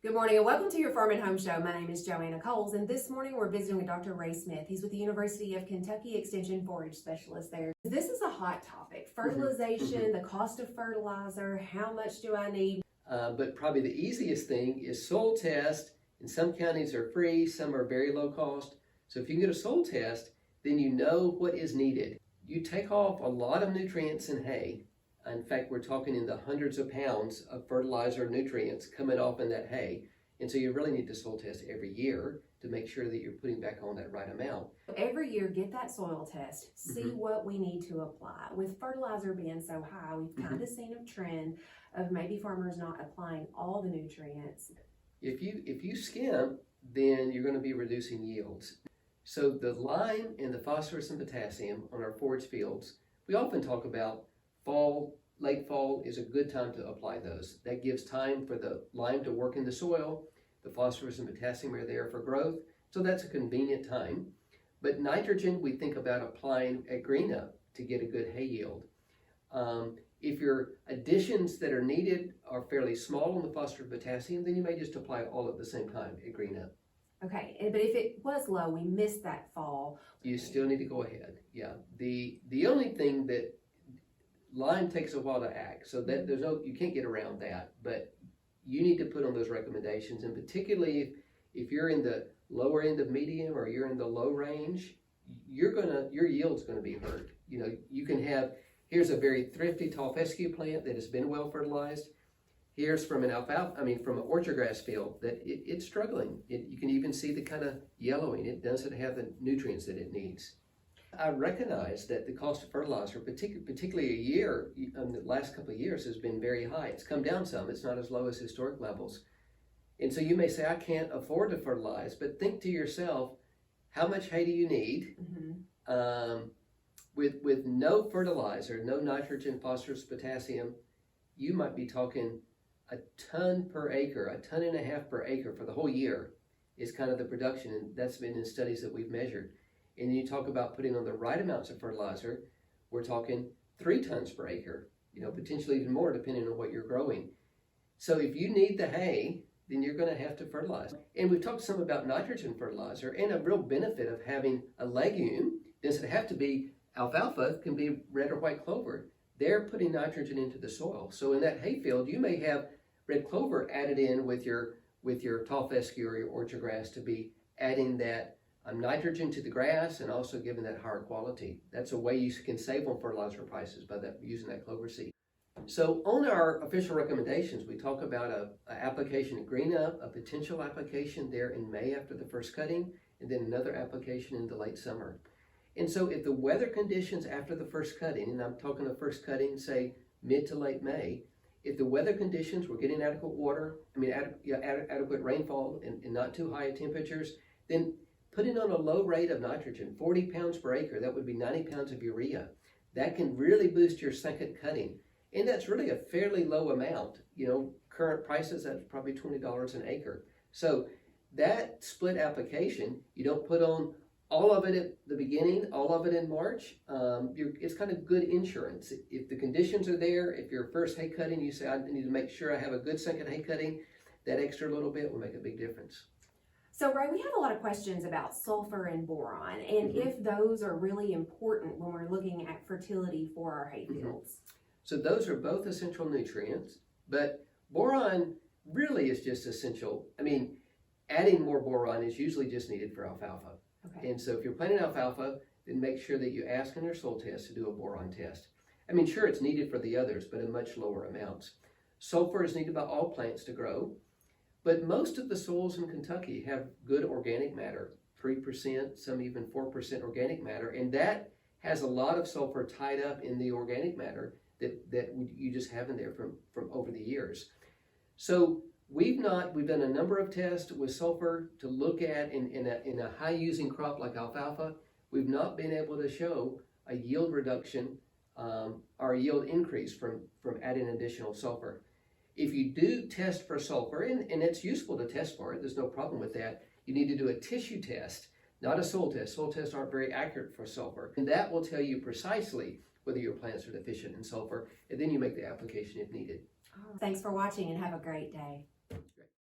Good morning and welcome to your Farm and Home Show. My name is Joanna Coles, and this morning we're visiting with Dr. Ray Smith. He's with the University of Kentucky Extension Forage Specialist there. This is a hot topic. Fertilization, the cost of fertilizer, how much do I need? But probably the easiest thing is soil test. In some counties are free, some are very low cost. So if you can get a soil test, then you know what is needed. You take off a lot of nutrients in hay. In fact, we're talking in the hundreds of pounds of fertilizer nutrients coming off in that hay. And so you really need to soil test every year to make sure that you're putting back on that right amount. Every year, get that soil test, see what we need to apply. With fertilizer being so high, we've kind of seen a trend of maybe farmers not applying all the nutrients. If you skim, then you're going to be reducing yields. So the lime and the phosphorus and potassium on our forage fields, we often talk about late fall is a good time to apply those. That gives time for the lime to work in the soil. The phosphorus and potassium are there for growth, so that's a convenient time. But nitrogen, we think about applying at green up to get a good hay yield. If your additions that are needed are fairly small on the phosphorus and potassium, then you may just apply all at the same time at green up. Okay, but if it was low, we missed that fall. You still need to go ahead. Yeah. The only thing that lime takes a while to act, so that you can't get around that, but you need to put on those recommendations, and particularly if you're in the lower end of medium or you're in the low range, your yield's gonna be hurt. You know, you can have, here's a very thrifty tall fescue plant that has been well fertilized. Here's from from an orchard grass field that it's struggling. You can even see the kind of yellowing. It doesn't have the nutrients that it needs. I recognize that the cost of fertilizer, particularly the last couple of years, has been very high. It's come down some. It's not as low as historic levels. And so you may say, I can't afford to fertilize, but think to yourself, how much hay do you need? With no fertilizer, no nitrogen, phosphorus, potassium, you might be talking a ton per acre, a ton and a half per acre for the whole year is kind of the production. And that's been in studies that we've measured. And you talk about putting on the right amounts of fertilizer, we're talking 3 tons per acre, potentially even more depending on what you're growing. So if you need the hay, then you're going to have to fertilize. And we've talked some about nitrogen fertilizer, and a real benefit of having a legume doesn't have to be alfalfa, it can be red or white clover. They're putting nitrogen into the soil. So in that hayfield, you may have red clover added in with your tall fescue or your orchard grass to be adding that nitrogen to the grass and also giving that higher quality. That's a way you can save on fertilizer prices by using that clover seed. So on our official recommendations, we talk about an application at green up, a potential application there in May after the first cutting, and then another application in the late summer. And so if the weather conditions after the first cutting, and I'm talking the first cutting, say mid to late May, if the weather conditions were getting adequate water, adequate rainfall and not too high temperatures, then putting on a low rate of nitrogen, 40 pounds per acre, that would be 90 pounds of urea. That can really boost your second cutting. And that's really a fairly low amount. Current prices, that's probably $20 an acre. So that split application, you don't put on all of it at the beginning, all of it in March. It's kind of good insurance. If the conditions are there, if your first hay cutting, you say, I need to make sure I have a good second hay cutting, that extra little bit will make a big difference. So Ray, we have a lot of questions about sulfur and boron, and if those are really important when we're looking at fertility for our hay fields. So those are both essential nutrients, but boron really is just essential. Adding more boron is usually just needed for alfalfa. Okay. And so if you're planting alfalfa, then make sure that you ask in your soil test to do a boron test. Sure, it's needed for the others, but in much lower amounts. Sulfur is needed by all plants to grow. But most of the soils in Kentucky have good organic matter, 3%, some even 4% organic matter, and that has a lot of sulfur tied up in the organic matter that you just have in there from over the years. So we've done a number of tests with sulfur to look at in a high using crop like alfalfa. We've not been able to show a yield reduction or a yield increase from adding additional sulfur. If you do test for sulfur, and it's useful to test for it, there's no problem with that, you need to do a tissue test, not a soil test. Soil tests aren't very accurate for sulfur. And that will tell you precisely whether your plants are deficient in sulfur, and then you make the application if needed. Thanks for watching and have a great day.